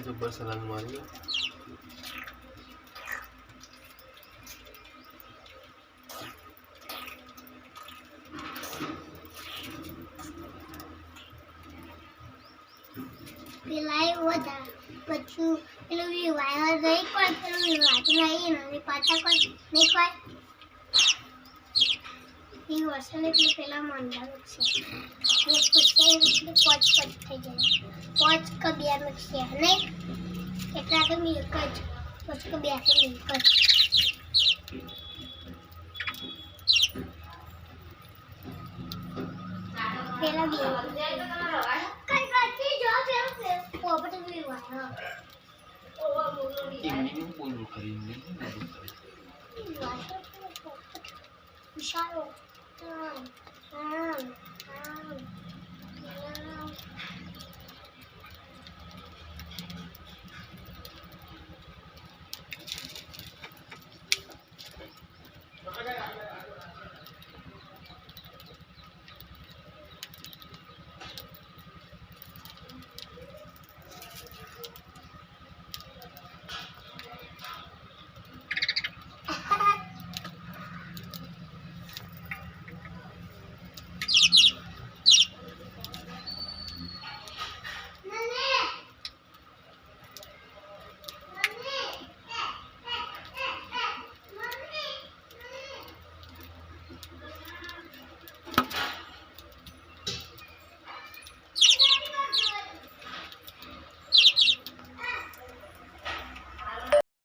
તો ઉપર સલામ મારી પેલા બધા પછી પેલું વાયર રહી કોઈ પેલું વાત નહીં ને પાછા કોઈ નહીં કોઈ એ વર્ષને એટલે પેલા મંડા છે એ પૂછે એટલે પોચ થઈ જાય પોચ કબિયાનું છે નહીં એટલા તો મિલ્ક જ પોચ કબિયા તો મિલ્ક જ પેલા બે કઈ કાચી જો પેલું પોપટ બી વાળો એમની બોલું કરીને વિશાળો